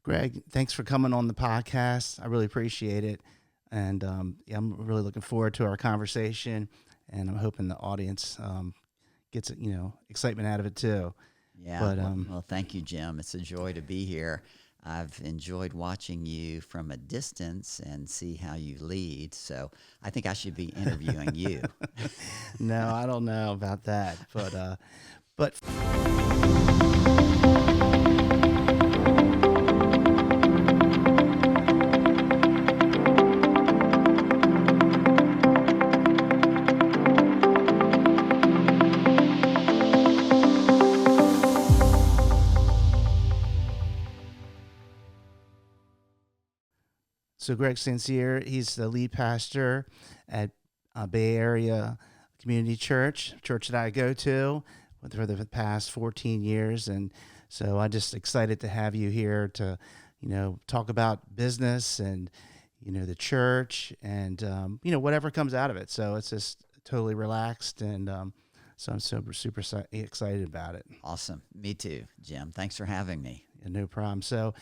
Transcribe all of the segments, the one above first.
Greg, thanks for coming on the podcast. I really appreciate it. And yeah, I'm really looking forward to our conversation. And I'm hoping the audience gets, excitement out of it too. Yeah, But well, thank you, Jim. It's a joy to be here. I've enjoyed watching you from a distance and see how you lead. So I think I should be interviewing you. no, I don't know about that. But so Greg Sincere, he's the lead pastor at Bay Area Community church that I go to for the past 14 years. And so I'm just excited to have you here to, talk about business and, the church and, whatever comes out of it. So it's just totally relaxed. And so I'm super excited about it. Awesome. Me too, Jim. Thanks for having me. Yeah, no problem. So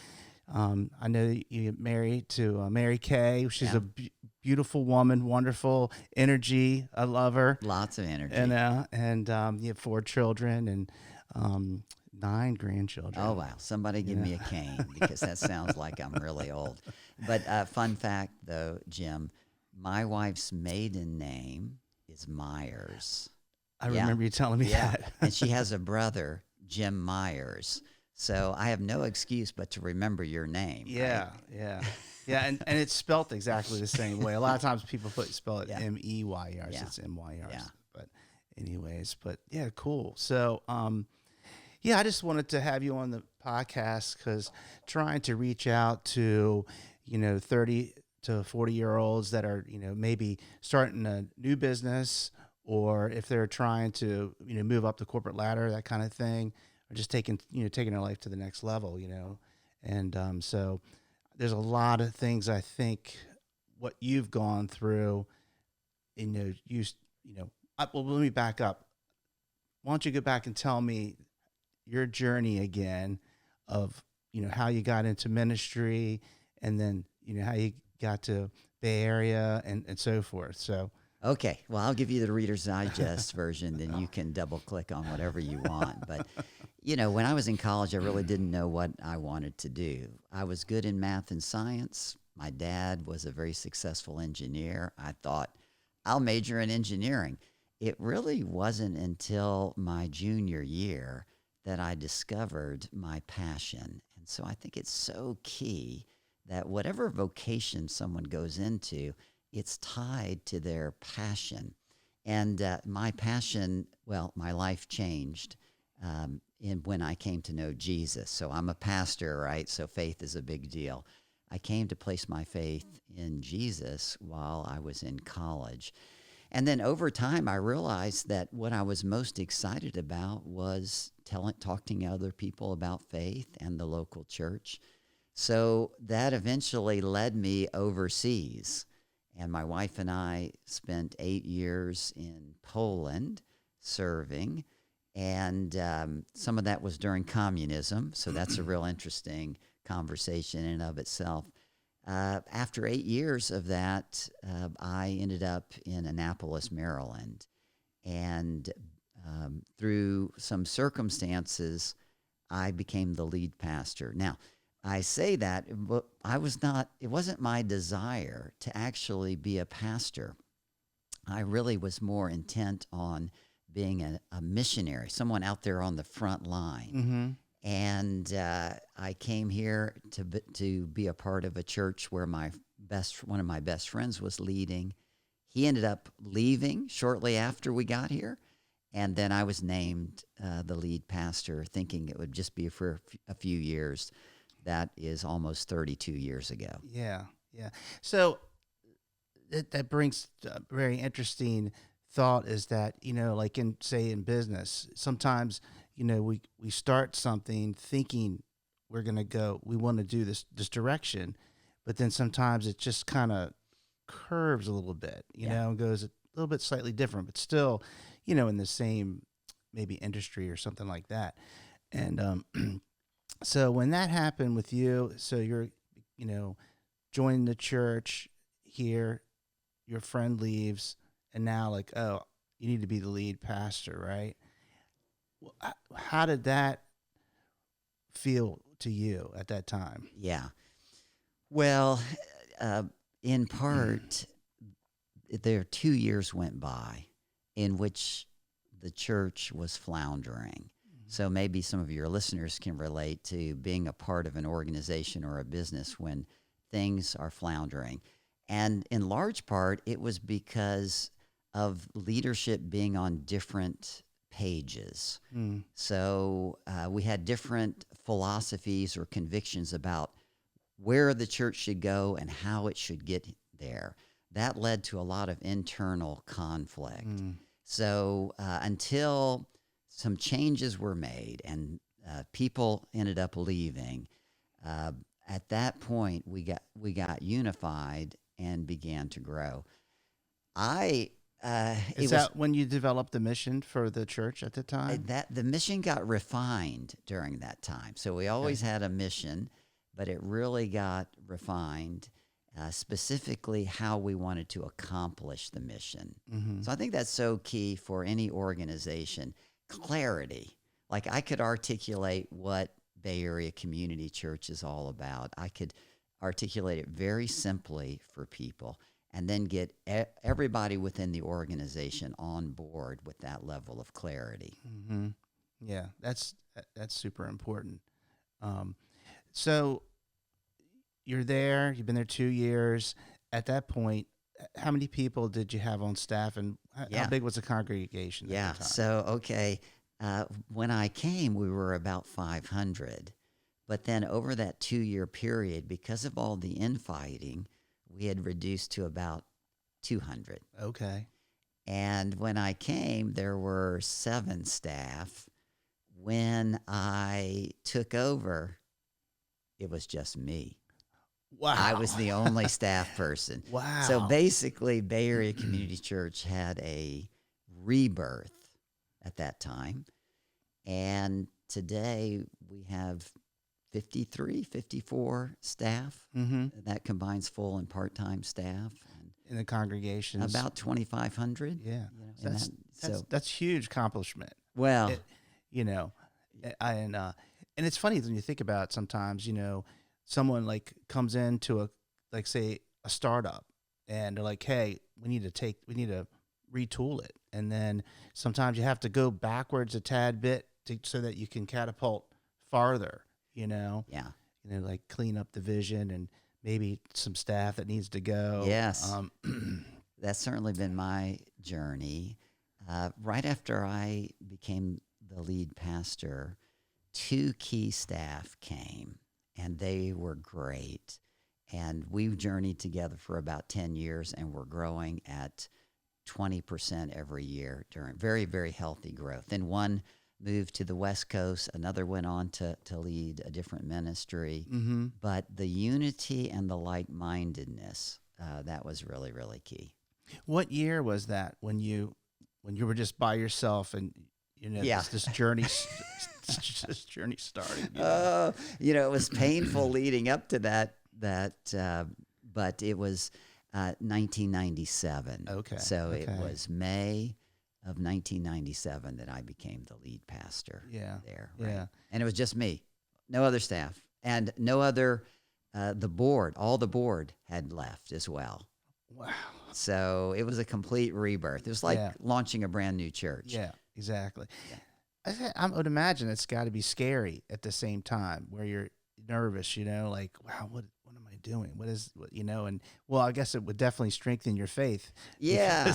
I know that you get married to Mary Kay. She's Yeah. a beautiful woman, wonderful energy. I love her. Lots of energy. And you have 4 children and 9 grandchildren. Oh, wow. Somebody give me a cane because that sounds like I'm really old. But fun fact, though, Jim, my wife's maiden name is Myers. I remember you telling me that. And she has a brother, Jim Myers. So I have no excuse but to remember your name. Yeah, right? yeah, and it's spelt exactly the same way. A lot of times people spell it Yeah. Meyers. Yeah. It's Myers. Yeah. But anyways, yeah, cool. So yeah, I just wanted to have you on the podcast because trying to reach out to 30 to 40-year-olds that are maybe starting a new business, or if they're trying to move up the corporate ladder, that kind of thing, or just taking their life to the next level, and so there's a lot of things I think what you've gone through, well, let me back up. Why don't you go back and tell me your journey again of how you got into ministry, and then how you got to Bay Area and so forth. So Okay, well, I'll give you the Reader's Digest version, then you can double click on whatever you want. But, when I was in college, I really didn't know what I wanted to do. I was good in math and science. My dad was a very successful engineer. I thought, I'll major in engineering. It really wasn't until my junior year that I discovered my passion. And so I think it's so key that whatever vocation someone goes into, it's tied to their passion. And my passion, well, my life changed when I came to know Jesus. So I'm a pastor, right? So faith is a big deal. I came to place my faith in Jesus while I was in college. And then over time, I realized that what I was most excited about was talking to other people about faith and the local church. So that eventually led me overseas. And my wife and I spent 8 years in Poland serving. And some of that was during communism. So that's a real interesting conversation in and of itself. After 8 years of that, I ended up in Annapolis, Maryland. And through some circumstances, I became the lead pastor. Now, I say that, but it wasn't my desire to actually be a pastor. I really was more intent on being a missionary, someone out there on the front line. Mm-hmm. And I came here to be a part of a church where one of my best friends was leading. He ended up leaving shortly after we got here. And then I was named the lead pastor, thinking it would just be for a few years. That is almost 32 years ago. Yeah. So that brings a very interesting thought, is that, like in business, sometimes, we start something thinking we want to do this direction, but then sometimes it just kind of curves a little bit, and goes a little bit slightly different, but still, in the same maybe industry or something like that. And So when that happened with you, so you're, you know, joining the church here, your friend leaves, and now like, oh, you need to be the lead pastor, right? How did that feel to you at that time? Yeah. Well, uh, in part, there 2 years went by in which the church was floundering. So maybe some of your listeners can relate to being a part of an organization or a business when things are floundering. And in large part, it was because of leadership being on different pages. Mm. So we had different philosophies or convictions about where the church should go and how it should get there. That led to a lot of internal conflict. Mm. So until some changes were made and people ended up leaving, at that point we got unified and began to grow. Is that when you developed the mission for the church at the time? That the mission got refined during that time. So we always had a mission, but it really got refined, specifically how we wanted to accomplish the mission. Mm-hmm. So I think that's so key for any organization. Clarity. Like I could articulate what Bay Area Community Church is all about. I could articulate it very simply for people and then get everybody within the organization on board with that level of clarity. Mm-hmm. Yeah, that's super important. So you're there. You've been there 2 years. At that point, how many people did you have on staff, and how big was the congregation? Yeah. At the time? So okay, when I came, we were about 500, but then over that 2 year period, because of all the infighting, we had reduced to about 200. Okay. And when I came, there were 7 staff. When I took over, it was just me. Wow. I was the only staff person. Wow. So basically, Bay Area Community Church had a rebirth at that time. And today we have 53, 54 staff. Mm-hmm. That combines full and part-time staff. In the congregations. About 2,500. Yeah. You know, That's huge accomplishment. Well, you know, and it's funny when you think about it sometimes, you know, someone like comes into like say a startup and they're like, hey, we need to retool it. And then sometimes you have to go backwards a tad bit so that you can catapult farther, you know? Yeah. You know, like clean up the vision and maybe some staff that needs to go. Yes. That's certainly been my journey. Right after I became the lead pastor, 2 key staff came, and they were great. And we've journeyed together for about 10 years, and we're growing at 20% every year during very, very healthy growth. Then one moved to the West Coast, another went on to lead a different ministry. Mm-hmm. But the unity and the like-mindedness, that was really, really key. What year was that when you were just by yourself and you know this journey this journey started? You know, it was painful leading up to that but it was 1997. Okay. So it was May of 1997 that I became the lead pastor. Yeah. There. Right? Yeah. And it was just me, no other staff, and no other. The board, all the board had left as well. Wow. So it was a complete rebirth. It was like launching a brand new church. Yeah, exactly. Yeah. I would imagine it's got to be scary at the same time where you're nervous, you know, like, wow, what am I doing? You know, and well, I guess it would definitely strengthen your faith. Yeah.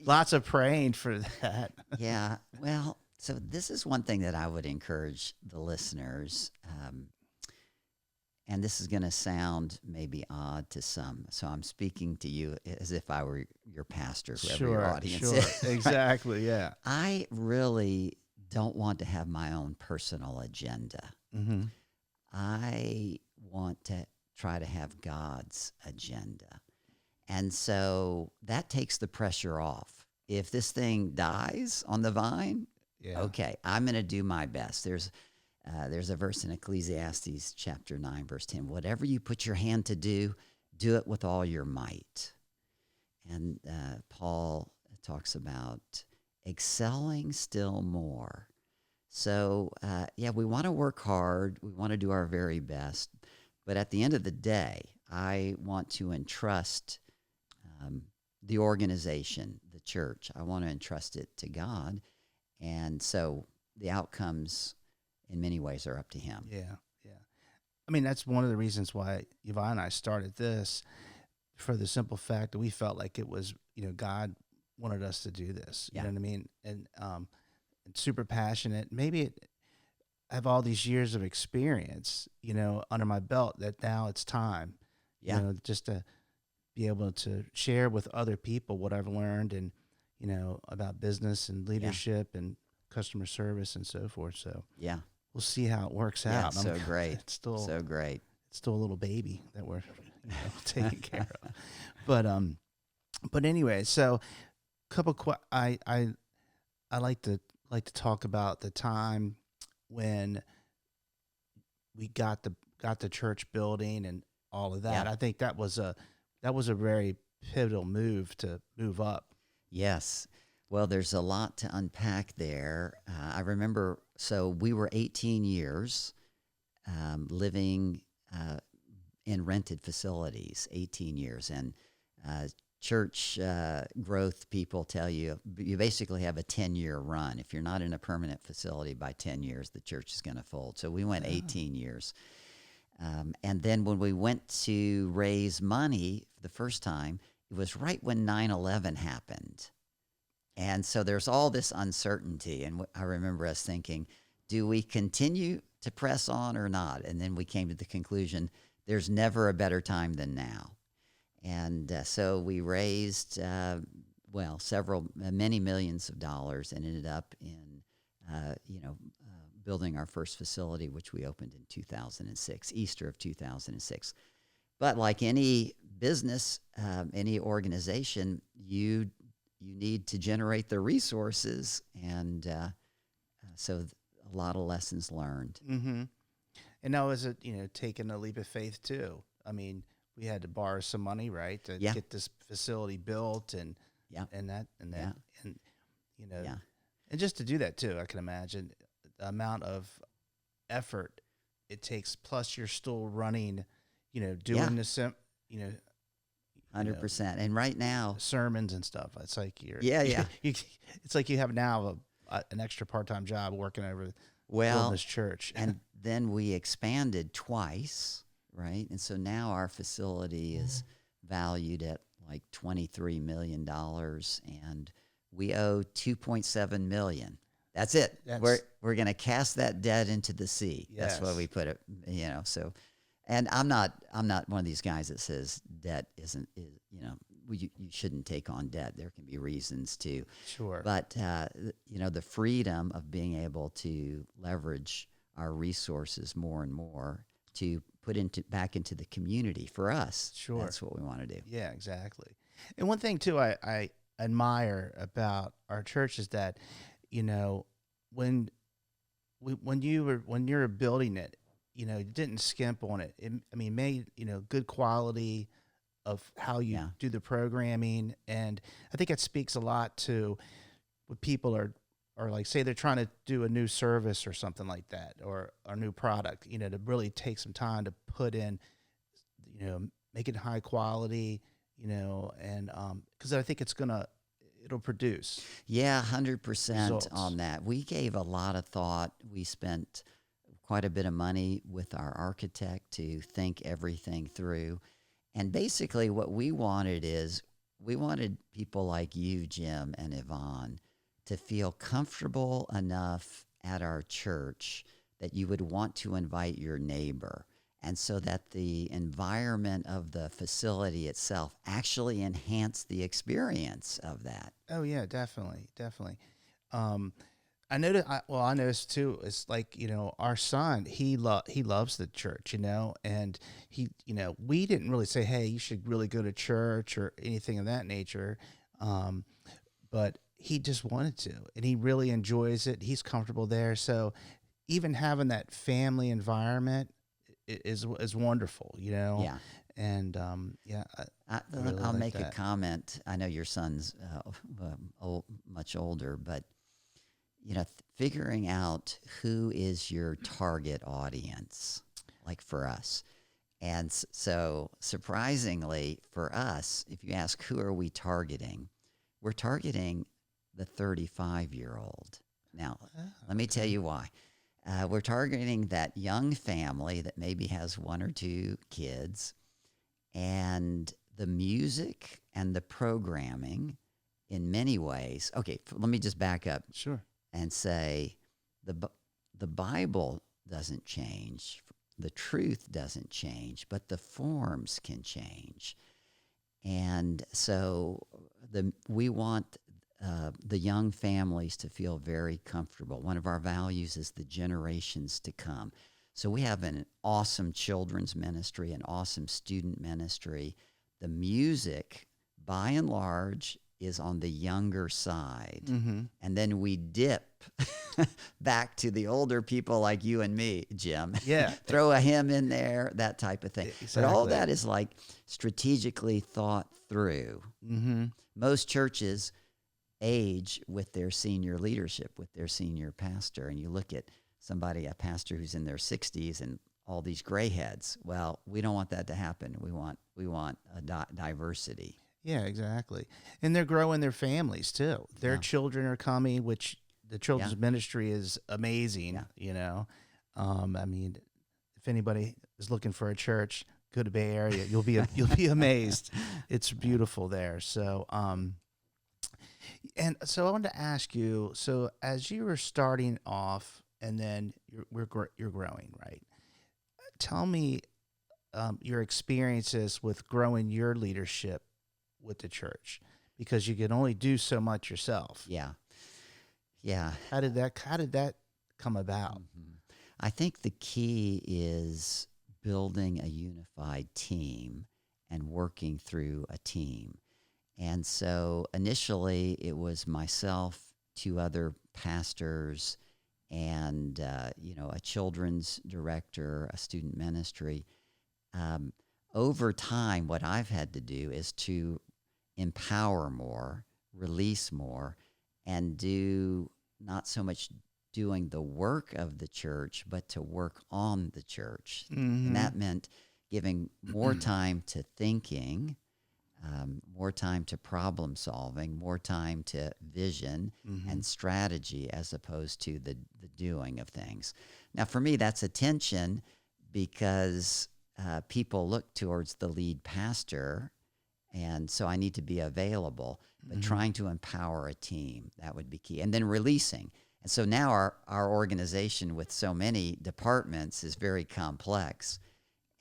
Lots of praying for that. Yeah. Well, so this is one thing that I would encourage the listeners. And this is going to sound maybe odd to some. So I'm speaking to you as if I were your pastor, whoever your audience is. Exactly, yeah. I really don't want to have my own personal agenda. Mm-hmm. I want to try to have God's agenda. And so that takes the pressure off. If this thing dies on the vine, okay, I'm going to do my best. There's There's a verse in Ecclesiastes chapter 9, verse 10. Whatever you put your hand to do, do it with all your might. And Paul talks about excelling still more. So, we want to work hard. We want to do our very best. But at the end of the day, I want to entrust the organization, the church. I want to entrust it to God. And so the outcomes in many ways are up to him. Yeah, yeah. I mean, that's one of the reasons why Yvonne and I started this, for the simple fact that we felt like it was, God wanted us to do this. You know what I mean? And super passionate. Maybe I have all these years of experience, under my belt, that now it's time, just to be able to share with other people what I've learned and, about business and leadership and customer service and so forth. So we'll see how it works out. It's so great. It's still so great. It's still a little baby that we're taking care of. But anyway, so I like to talk about the time when we got the church building and all of that. I think that was a very pivotal move to move up. Yes. Well, there's a lot to unpack there. I remember, so we were 18 years living in rented facilities, 18 years. And church growth people tell you basically have a 10-year run. If you're not in a permanent facility by 10 years, the church is going to fold. So we went 18 years. And then when we went to raise money for the first time, it was right when 9/11 happened. And so there's all this uncertainty. And I remember us thinking, do we continue to press on or not? And then we came to the conclusion, there's never a better time than now. And so we raised, many millions of dollars, and ended up in, building our first facility, which we opened in 2006, Easter of 2006. But like any business, any organization, you need to generate the resources, and so a lot of lessons learned. Mm-hmm. And now, is it taking a leap of faith too? I mean, we had to borrow some money, right, to get this facility built, and just to do that too. I can imagine the amount of effort it takes. Plus, you're still running, doing the 100%. And right now, sermons and stuff. It's like it's like you have now an extra part-time job working over building this church. And then we expanded twice, right? And so now our facility is valued at like $23 million, and we owe $2.7 million. That's it. We're going to cast that debt into the sea. Yes. That's why we put it, so. And I'm not one of these guys that says debt you shouldn't take on debt. There can be reasons to. Sure. But, the freedom of being able to leverage our resources more and more to put back into the community for us. Sure. That's what we want to do. Yeah, exactly. And one thing too, I admire about our church is that, when you were building it, you didn't skimp on it. Made, good quality of how you do the programming. And I think it speaks a lot to what people are like, say they're trying to do a new service or something like that, or a new product, to really take some time to put in, make it high quality, and because I think it'll produce. Yeah, 100% results on that. We gave a lot of thought. We spent quite a bit of money with our architect to think everything through. And basically what we wanted people like you, Jim, and Yvonne, to feel comfortable enough at our church that you would want to invite your neighbor. And so that the environment of the facility itself actually enhanced the experience of that. Oh yeah, definitely. I noticed too, it's like, our son, he loves the church, and he, we didn't really say, hey, you should really go to church or anything of that nature. But he just wanted to, and he really enjoys it. He's comfortable there. So even having that family environment is wonderful, you know. Yeah. And yeah, I really I'll like make a that. comment. I know your son's much older, but figuring out who is your target audience, like for us. And so, surprisingly, for us, if you ask who are we targeting, we're targeting the 35-year-old. Now, let me tell you why. We're targeting that young family that maybe has one or two kids, and the music and the programming in many ways. Okay, let me just back up Sure. and say the Bible doesn't change. The truth doesn't change, but the forms can change. And so we want the young families to feel very comfortable. One of our values is the generations to come. So we have an awesome children's ministry, an awesome student ministry. The music, by and large, is on the younger side. Mm-hmm. And then we dip back to the older people like you and me, Jim. Yeah. Throw a hymn in there, that type of thing. Exactly. But all that is like strategically thought through. Mm-hmm. Most churches age with their senior leadership, with their senior pastor. And you look at a pastor who's in their 60s and all these gray heads. Well, we don't want that to happen. We want a diversity. Yeah, exactly. And they're growing their families too. Their children are coming, which the children's ministry is amazing. Yeah. You know, I mean, if anybody is looking for a church, go to Bay Area. You'll be amazed. It's beautiful there. So, and so I wanted to ask you. So, as you were starting off, and then you're growing, right? Tell me your experiences with growing your leadership with the church, because you can only do so much yourself. Yeah. How did that come about? Mm-hmm. I think the key is building a unified team and working through a team. And so initially it was myself, two other pastors, and a children's director, a student ministry. Over time, what I've had to do is to empower more, release more, and do not so much doing the work of the church, but to work on the church. Mm-hmm. And that meant giving more time to thinking, more time to problem solving, more time to vision and strategy, as opposed to the doing of things. Now, for me, that's a tension, because people look towards the lead pastor, and so I need to be available, but trying to empower a team, that would be key. And then releasing. And so now our organization with so many departments is very complex.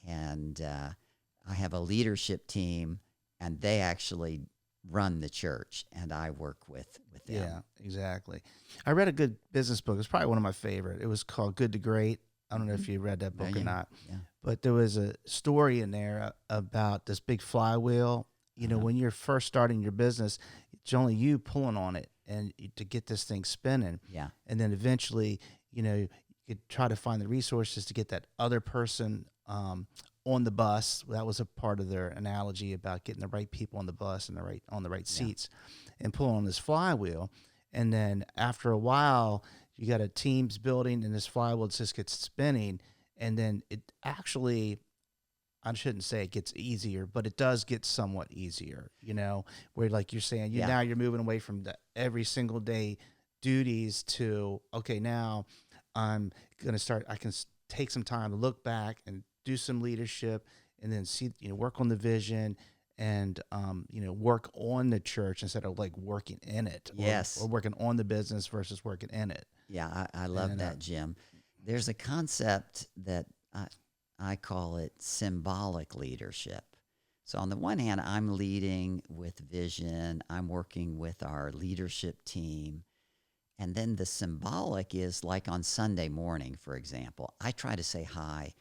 And I have a leadership team, and they actually run the church, and I work with them. Yeah, exactly. I read a good business book. It's probably one of my favorite. It was called Good to Great. I don't know if you read that book or not, but there was a story in there about this big flywheel. You know, when you're first starting your business, it's only you pulling on it and to get this thing spinning. Yeah. And then eventually, you could try to find the resources to get that other person on the bus. That was a part of their analogy about getting the right people on the bus and on the right seats, and pulling on this flywheel. And then after a while, you got a team's building, and this flywheel just gets spinning. And then it actually, I shouldn't say it gets easier, but it does get somewhat easier, where, like you're saying, now you're moving away from the every single day duties to, okay, now I'm going to start, I can take some time to look back and do some leadership, and then see, work on the vision, and, work on the church instead of like working in it. Or working on the business versus working in it. Yeah, I love that, Jim. There's a concept that I call it symbolic leadership. So on the one hand, I'm leading with vision. I'm working with our leadership team. And then the symbolic is like on Sunday morning, for example, I try to say hi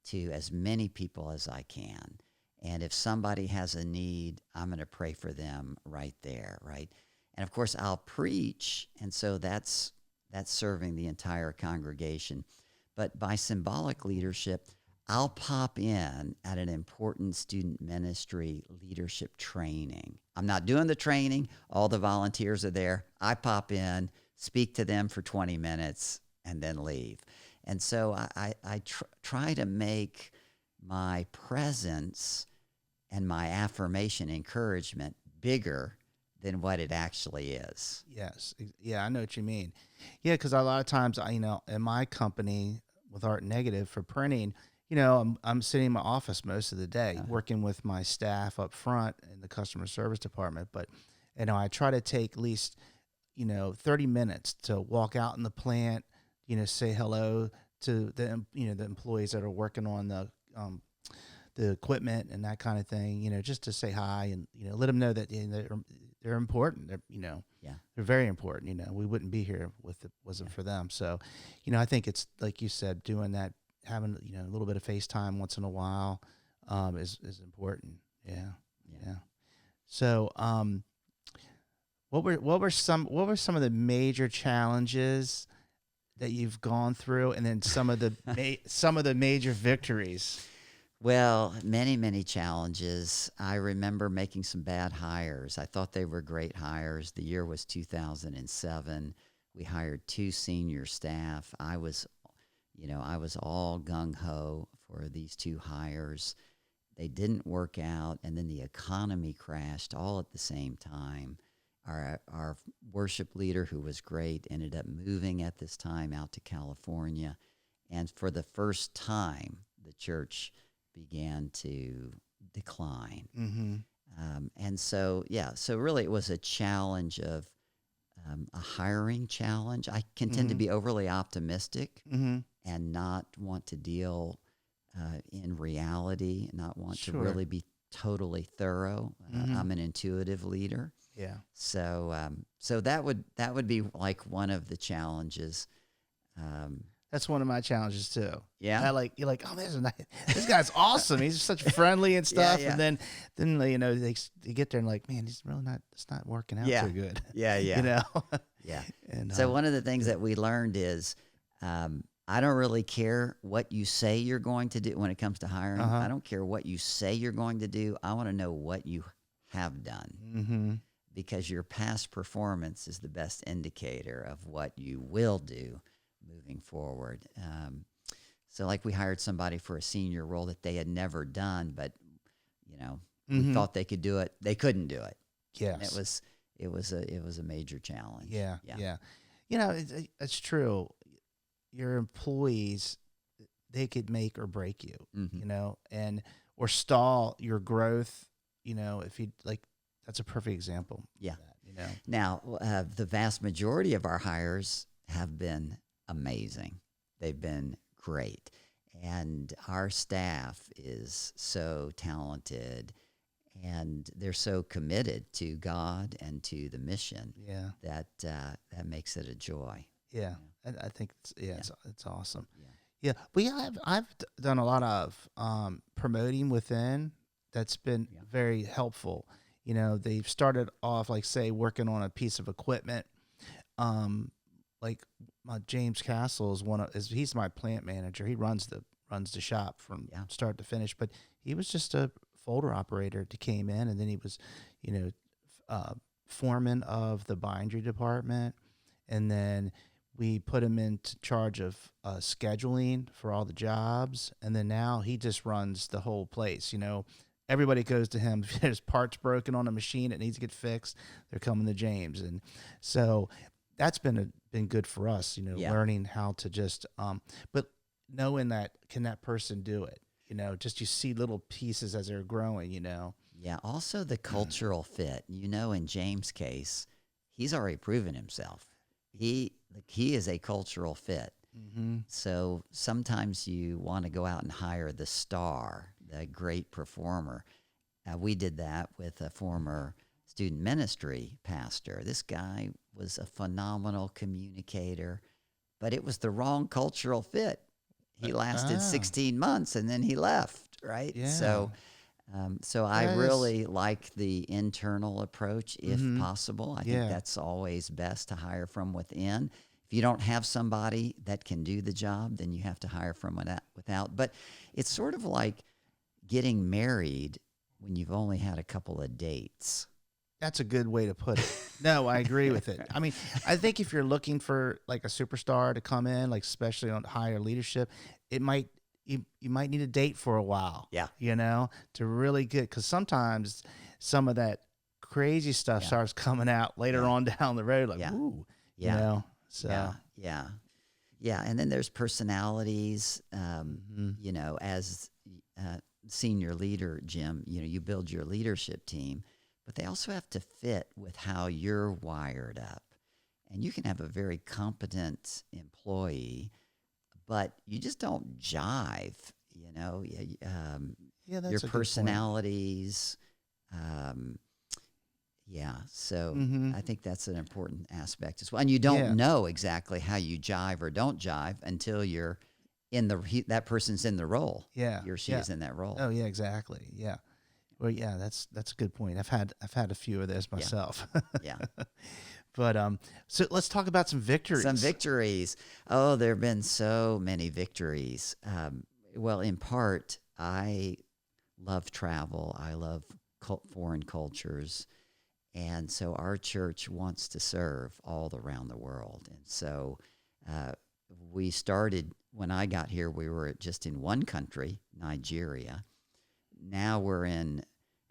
to as many people as I can. And if somebody has a need, I'm going to pray for them right there, right? And of course, I'll preach, and so that's serving the entire congregation. But by symbolic leadership, I'll pop in at an important student ministry leadership training. I'm not doing the training. All the volunteers are there. I pop in, speak to them for 20 minutes, and then leave. And so I try to make my presence and my affirmation encouragement bigger than what it actually is. Yes. Yeah, I know what you mean. Yeah, because a lot of times, in my company with Art Negative for printing, I'm sitting in my office most of the day working with my staff up front in the customer service department. But, I try to take at least, 30 minutes to walk out in the plant, say hello to the employees that are working on the equipment and that kind of thing, just to say hi and, let them know that they're important. They're very important. We wouldn't be here if it wasn't for them. So, I think it's like you said, doing that, having, a little bit of FaceTime once in a while, is important. Yeah. So, what were some of the major challenges that you've gone through, and then some of the major victories? Well, many, many challenges. I remember making some bad hires. I thought they were great hires. The year was 2007. We hired 2 senior staff. I was all gung-ho for these 2 hires. They didn't work out, and then the economy crashed all at the same time. Our worship leader, who was great, ended up moving at this time out to California. And for the first time, the church began to decline. Mm-hmm. And so really it was a challenge of a hiring challenge. I can tend to be overly optimistic and not want to deal in reality, not want to really be totally thorough. I'm an intuitive leader. Yeah. So that would be like one of the challenges. That's one of my challenges too. Yeah. You're like, oh, this guy's awesome. He's such friendly and stuff. Yeah. And then they get there and like, man, he's really it's not working out too good. Yeah. Yeah. And so one of the things that we learned is, I don't really care what you say you're going to do when it comes to hiring. I don't care what you say you're going to do. I want to know what you have done, because your past performance is the best indicator of what you will do moving forward. So like we hired somebody for a senior role that they had never done, but we thought they could do it. They couldn't do it. Yes. It was a major challenge. Yeah. It's true. Your employees, they could make or break you, or stall your growth, if you like. That's a perfect example. Yeah. Of that, Now, the vast majority of our hires have been amazing. They've been great. And our staff is so talented, and they're so committed to God and to the mission that makes it a joy. Yeah. I think it's awesome. Yeah. I've done a lot of promoting within. That's been very helpful. They've started off, like, say, working on a piece of equipment. Like James Castle he's my plant manager. He runs the shop from start to finish, but he was just a folder operator that came in, and then he was, foreman of the bindery department. And then we put him in charge of scheduling for all the jobs. And then now he just runs the whole place. Everybody goes to him. If there's parts broken on a machine that needs to get fixed, they're coming to James. And so that's been good for us, learning how to just, but knowing that, can that person do it? Just you see little pieces as they're growing, Yeah. Also the cultural fit, in James' case, he's already proven himself. He is a cultural fit. So sometimes you want to go out and hire the star, the great performer. We did that with a former student ministry pastor. This guy was a phenomenal communicator, but it was the wrong cultural fit. He lasted 16 months and then he left, right? Yeah. So I really like the internal approach if possible. I think that's always best, to hire from within. If you don't have somebody that can do the job, then you have to hire from without. But it's sort of like getting married when you've only had a couple of dates. That's a good way to put it. No, I agree with it. I mean, I think if you're looking for like a superstar to come in, like especially on higher leadership, you might need a date for a while. Yeah. To really get, because sometimes some of that crazy stuff starts coming out later on down the road. Like, ooh, So yeah. And then there's personalities. As senior leader, Jim, you build your leadership team. But they also have to fit with how you're wired up. And you can have a very competent employee, but you just don't jive, that's your a good personalities. So Mm-hmm. I think that's an important aspect as well. And you don't know exactly how you jive or don't jive until you're that person's in the role. Yeah. He or she is in that role. Oh, yeah, exactly. Yeah. Well, yeah, that's a good point. I've had a few of those myself. Yeah. But so let's talk about some victories. Some victories. Oh, there have been so many victories. Well, in part, I love travel. I love foreign cultures. And so our church wants to serve all around the world. And so we started, when I got here, we were just in one country, Nigeria. Now we're in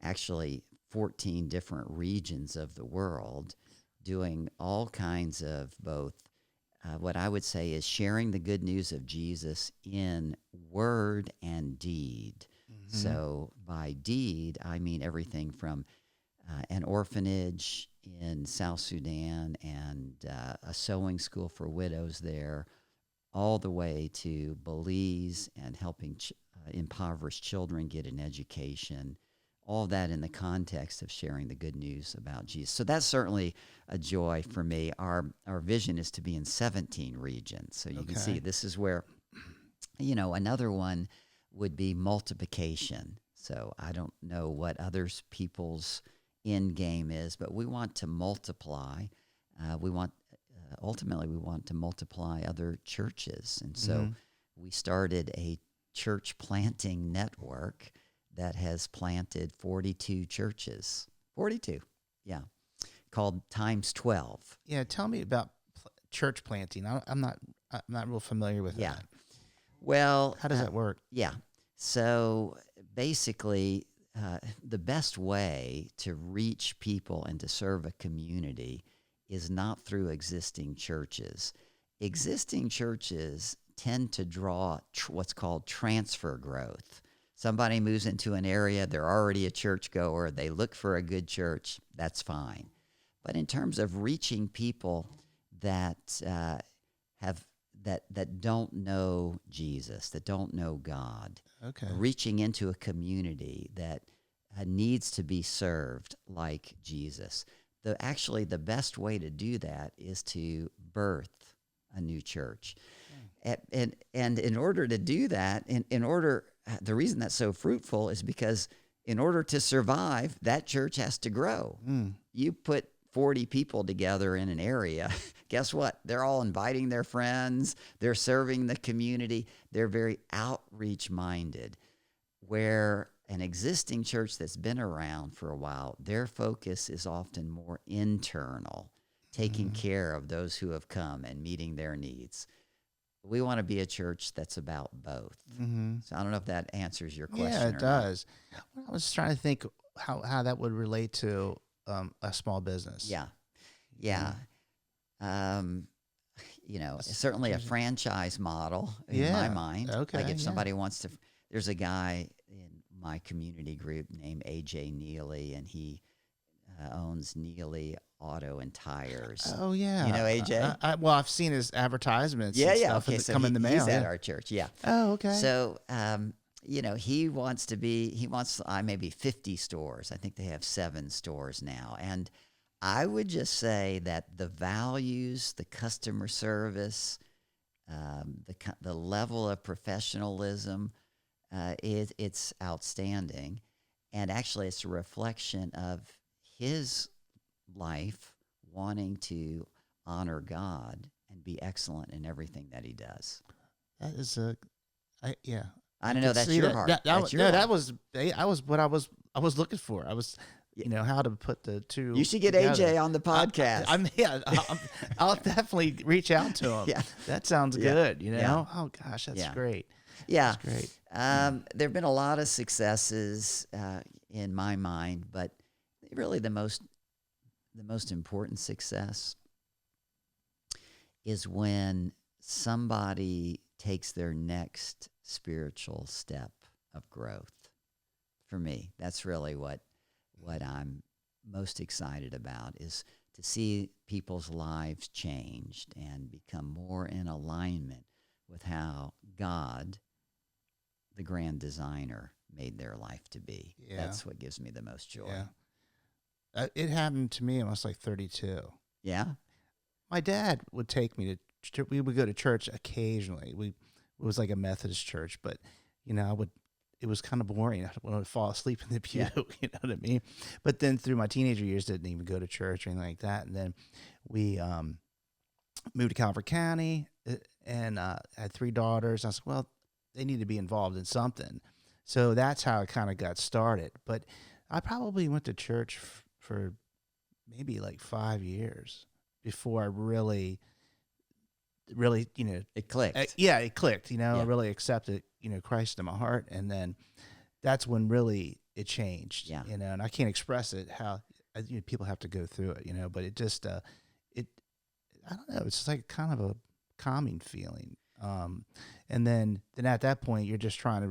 actually 14 different regions of the world, doing all kinds of both what I would say is sharing the good news of Jesus in word and deed. Mm-hmm. So by deed, I mean everything from an orphanage in South Sudan and a sewing school for widows there, all the way to Belize and helping impoverished children get an education, all that in the context of sharing the good news about Jesus. So that's certainly a joy for me. Our vision is to be in 17 regions. So you can see this is where, another one would be multiplication. So I don't know what people's end game is, but we want to multiply. Ultimately, we want to multiply other churches. And so we started a church planting network that has planted 42 churches. 42, yeah, called Times 12. Yeah, tell me about church planting. I'm not real familiar with that. Well, how does that work? Yeah, so basically, the best way to reach people and to serve a community is not through existing churches. Existing churches tend to draw what's called transfer growth. Somebody moves into an area, they're already a churchgoer, they look for a good church, that's fine. But in terms of reaching people that that don't know Jesus, that don't know God, reaching into a community that needs to be served like Jesus. Actually, the best way to do that is to birth a new church. And in order to do that, the reason that's so fruitful is because in order to survive, that church has to grow. You put 40 people together in an area, guess what? They're all inviting their friends. They're serving the community. They're very outreach minded. Where an existing church that's been around for a while, their focus is often more internal, taking care of those who have come and meeting their needs. We want to be a church that's about both. So I don't know if that answers your question. Yeah, it does. Well, I was trying to think how that would relate to a small business. Yeah. Certainly a franchise model in my mind. Okay. Like if somebody wants to, there's a guy in my community group named AJ Neely, and he owns Neely Auto and Tires. Oh yeah. You know AJ? Well, I've seen his advertisements. Yeah, and yeah. stuff Okay, so come in the mail. He's at our church. Yeah. Oh, okay. So, he wants maybe 50 stores. I think they have 7 stores now. And I would just say that the values, the customer service, the level of professionalism, it's outstanding. And actually, it's a reflection of his life wanting to honor God and be excellent in everything that he does. That is yeah. I don't know. That's See, your heart. That's your no, heart. that was what I was looking for. I was, how to put the two. You should get together. AJ on the podcast. I'll definitely reach out to him. Yeah. That sounds Yeah. good. Yeah. Oh gosh, that's Yeah. great. Yeah. That's great. There have been a lot of successes in my mind, but really the most important success is when somebody takes their next spiritual step of growth. For me, that's really what I'm most excited about, is to see people's lives changed and become more in alignment with how God, the grand designer, made their life to be. Yeah. That's what gives me the most joy. Yeah. It happened to me when I was like 32. Yeah? My dad would take me to. We would go to church occasionally. It was like a Methodist church, but it was kind of boring. I would fall asleep in the pew. Yeah. You know what I mean? But then through my teenager years, didn't even go to church or anything like that. And then we moved to Calvert County and had 3 daughters. I said, well, they need to be involved in something. So that's how it kind of got started. But I probably went to church for maybe like 5 years before I really, It clicked. it clicked, I Yeah. really accepted, Christ in my heart. And then that's when really it changed, Yeah. and I can't express it how people have to go through it, but it just, I don't know, it's just like kind of a calming feeling. And then at that point, you're just trying to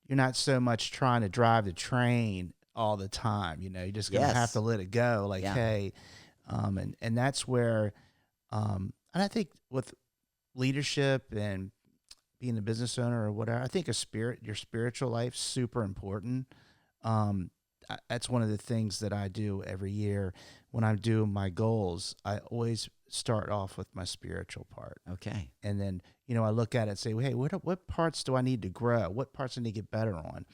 you're not so much trying to drive the train all the time, you're just going to Yes. have to let it go. Like, Yeah. hey, and that's where, and I think with leadership and being a business owner or whatever, I think your spiritual life's super important. That's one of the things that I do every year when I'm doing my goals. I always start off with my spiritual part. Okay. And then, I look at it and say, well, hey, what parts do I need to grow? What parts I need to get better on?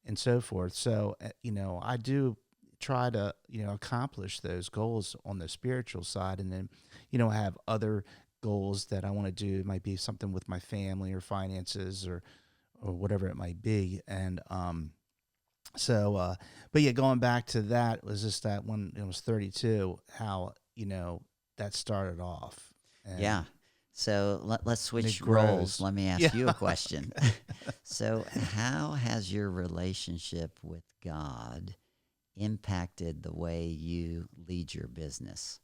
And so forth. So, I do try to, accomplish those goals on the spiritual side. And then, I have other goals that I want to do. It might be something with my family or finances or whatever it might be. And, but yeah, going back to that was just that when it was 32, how, that started off. And Yeah. So let's switch grows. roles. Let me ask Yeah. you a question. So how has your relationship with God impacted the way you lead your business?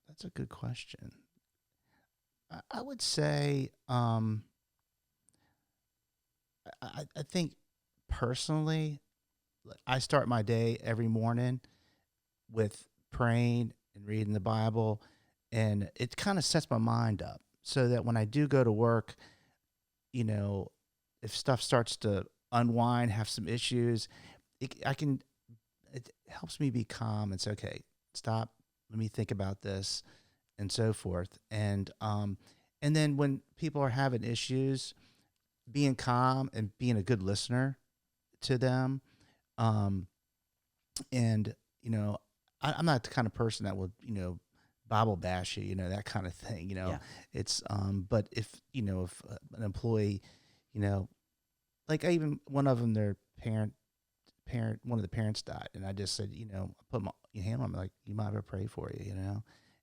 That's a good question. I would say, I think personally, I start my day every morning with praying and reading the Bible, and it kind of sets my mind up so that when I do go to work, if stuff starts to unwind, have some issues, it helps me be calm and say, okay, stop, let me think about this, and so forth. And then when people are having issues, being calm and being a good listener to them, and I'm not the kind of person that would Bible bash you, that kind of thing. Yeah. It's but if if an employee, like even one of them, their parent, one of the parents died, and I just said, I put my hand on them, like, you mind if I pray for you,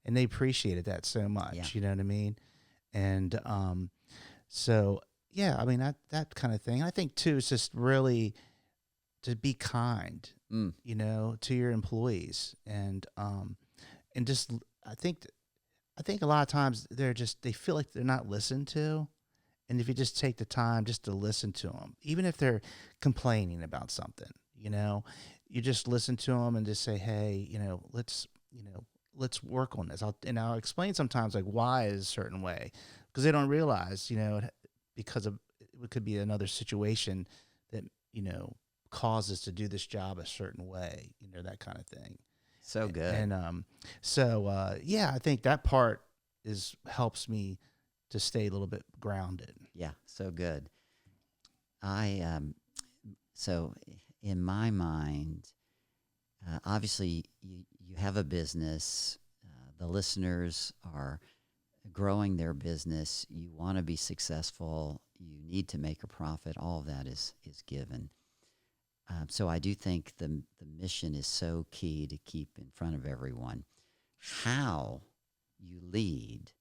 and they appreciated that so much. Yeah. You know what I mean? And so yeah, I mean that kind of thing. I think too, it's just really to be kind, to your employees, and just I think a lot of times they feel like they're not listened to, and if you just take the time just to listen to them, even if they're complaining about something, you just listen to them and just say, hey, let's work on this. I'll explain sometimes like why is a certain way, because they don't realize, because of it could be another situation that causes to do this job a certain way, that kind of thing. So good. And yeah, I think that part helps me to stay a little bit grounded. Yeah, so good. So in my mind, obviously you have a business. the listeners are growing their business, you want to be successful, you need to make a profit, all of that is given. So I do think the mission is so key to keep in front of everyone. How you lead,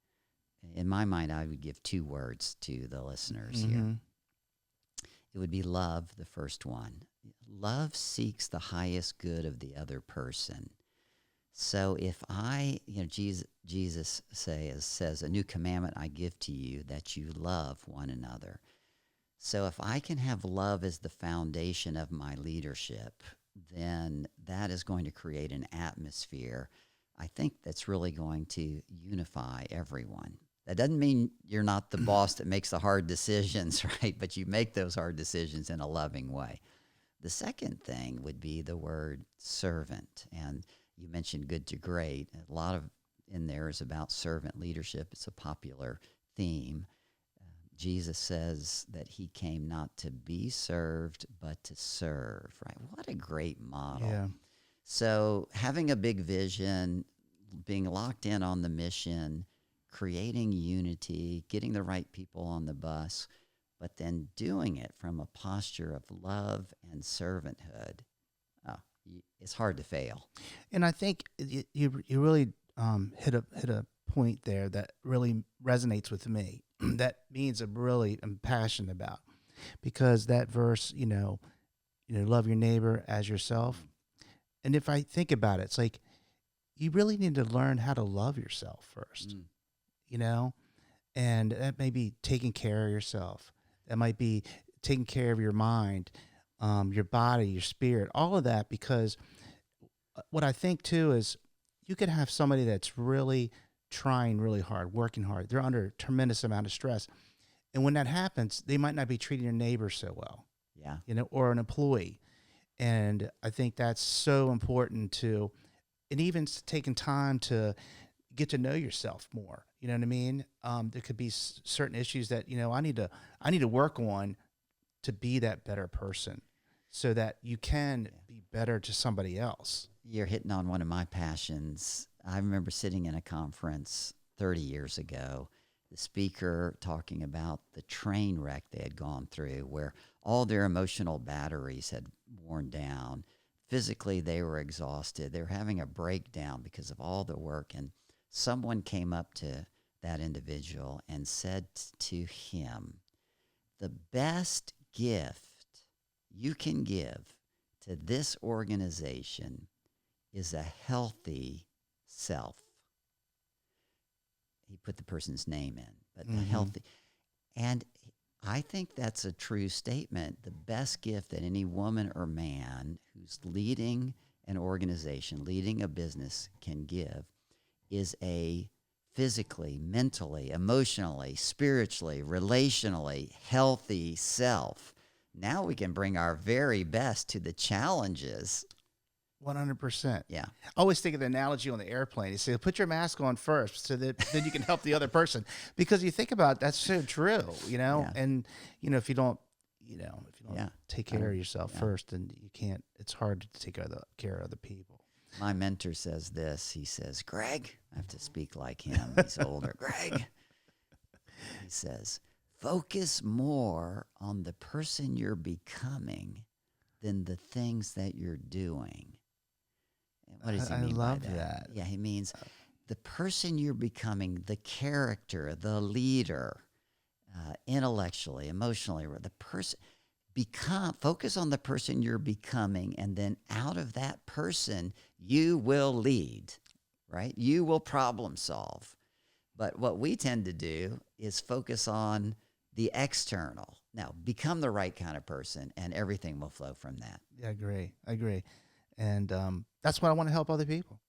in my mind, I would give 2 words to the listeners here. It would be love, the first one. Love seeks the highest good of the other person. So if Jesus says, a new commandment I give to you, that you love one another. So if I can have love as the foundation of my leadership, then that is going to create an atmosphere, I think, that's really going to unify everyone. That doesn't mean you're not the boss that makes the hard decisions, right? But you make those hard decisions in a loving way. The second thing would be the word servant. And you mentioned good to great. A lot of in there is about servant leadership. It's a popular theme. Jesus says that he came not to be served, but to serve, right? What a great model. Yeah. So having a big vision, being locked in on the mission, creating unity, getting the right people on the bus, but then doing it from a posture of love and servanthood. It's hard to fail. And I think you really hit a point there that really resonates with me. That means I'm passionate about, because that verse, love your neighbor as yourself. And if I think about it, it's like you really need to learn how to love yourself first, and that may be taking care of yourself. That might be taking care of your mind, your body, your spirit, all of that. Because what I think too is you could have somebody that's really trying really hard, working hard. They're under a tremendous amount of stress. And when that happens, they might not be treating their neighbor so well. Yeah. Or an employee. And I think that's so important to, and even taking time to get to know yourself more. You know what I mean? There could be certain issues that, I need to work on to be that better person, so that you can be better to somebody else. You're hitting on one of my passions. I remember sitting in a conference 30 years ago, the speaker talking about the train wreck they had gone through, where all their emotional batteries had worn down. Physically, they were exhausted. They were having a breakdown because of all the work. And someone came up to that individual and said to him, the best gift you can give to this organization is a healthy self. He put the person's name in, but the healthy. And I think that's a true statement. The best gift that any woman or man who's leading an organization, leading a business can give is a physically, mentally, emotionally, spiritually, relationally healthy self. Now we can bring our very best to the challenges. 100%. Yeah. I always think of the analogy on the airplane. You say, put your mask on first, so that then you can help the other person. Because you think about it, that's so true, Yeah. And if you don't, take care of yourself Yeah. first, then you can't. It's hard to take care of other people. My mentor says this. He says, Greg, I have to speak like him. He's older. Greg, he says, focus more on the person you're becoming than the things that you're doing. And what does he mean love by that? that. Yeah, he means the person you're becoming, the character, the leader, intellectually, emotionally, the person. Focus on the person you're becoming, and then out of that person, you will lead, right? You will problem solve. But what we tend to do is focus on the external. Now, become the right kind of person, and everything will flow from that. Yeah, I agree. And that's what I want to help other people.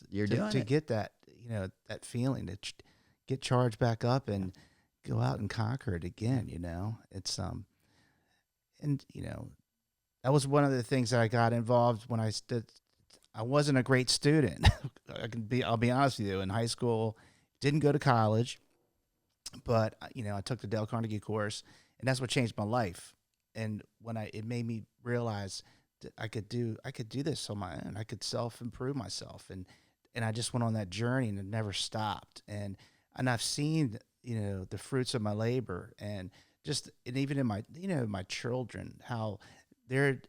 You're to, doing to it. get that, that feeling, to get charged back up and go out and conquer it again. It's and that was one of the things that I got involved when I wasn't a great student. I'll be honest with you. In high school, didn't go to college, but I took the Dale Carnegie course, and that's what changed my life. And it made me realize that I could do this on my own. I could self-improve myself, and and I just went on that journey and it never stopped. And I've seen, the fruits of my labor, and even in my, my children, how they're,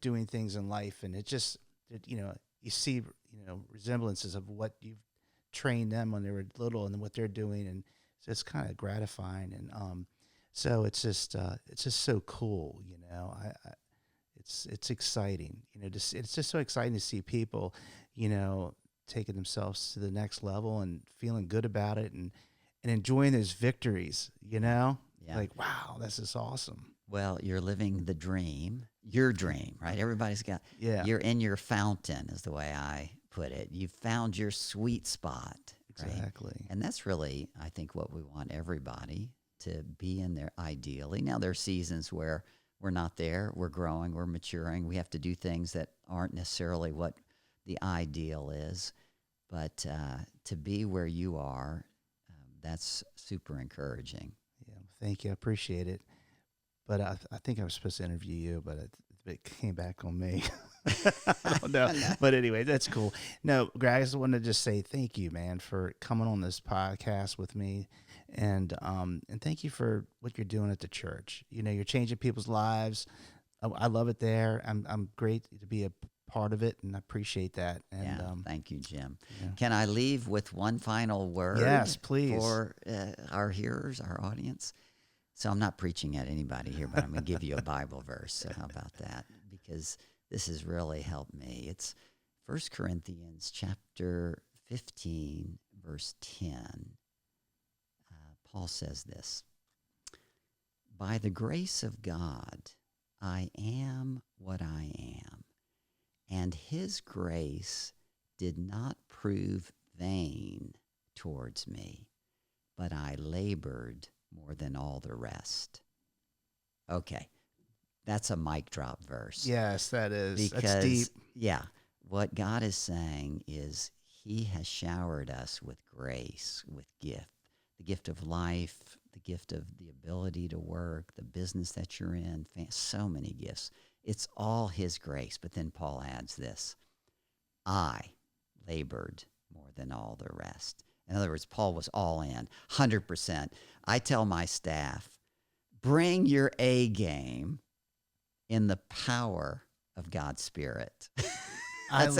doing things in life, and you see, resemblances of what you've trained them when they were little and what they're doing. And so it's kind of gratifying. And, so it's just so cool, it's exciting, it's just so exciting to see people, taking themselves to the next level and feeling good about it, and enjoying those victories, Yeah. like, wow, this is awesome. Well, you're living the dream, your dream, right? Everybody's got, Yeah, you're in your fountain is the way I put it. You've found your sweet spot, right? exactly. And that's really, I think, what we want everybody to be in there ideally. Now, there are seasons where we're not there, we're growing, we're maturing, we have to do things that aren't necessarily what the ideal is. But to be where you are, that's super encouraging. Yeah, thank you. I appreciate it. But I think I was supposed to interview you, but it came back on me. I don't know. But anyway, that's cool. No, Greg, I just wanted to just say thank you, man, for coming on this podcast with me. And thank you for what you're doing at the church. You're changing people's lives. I love it there. I'm great to be a part of it, and I appreciate that. And Yeah, thank you, Jim. yeah. Can I leave with one final word? Yes, please. For our hearers, our audience? So I'm not preaching at anybody here, but I'm going to give you a Bible verse. So how about that? Because this has really helped me. It's 1 Corinthians chapter 15, verse 10. Paul says this: "By the grace of God, I am what I am, and his grace did not prove vain towards me, but I labored more than all the rest." Okay, that's a mic drop verse. Yes, that is. Because, That's deep. yeah, what God is saying is he has showered us with grace, with gift, the gift of life, the gift of the ability to work, the business that you're in, so many gifts. It's all his grace. But then Paul adds this: I labored more than all the rest. In other words, Paul was all in, 100%. I tell my staff, bring your A game in the power of God's Spirit. That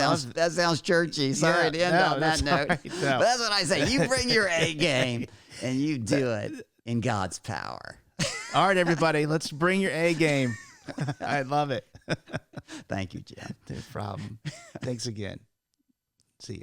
sounds churchy. Sorry to end on that note. Right, no. But that's what I say. You bring your A game and you do it in God's power. All right, everybody, let's bring your A game. I love it. Thank you, Jim. No problem. Thanks again. See ya.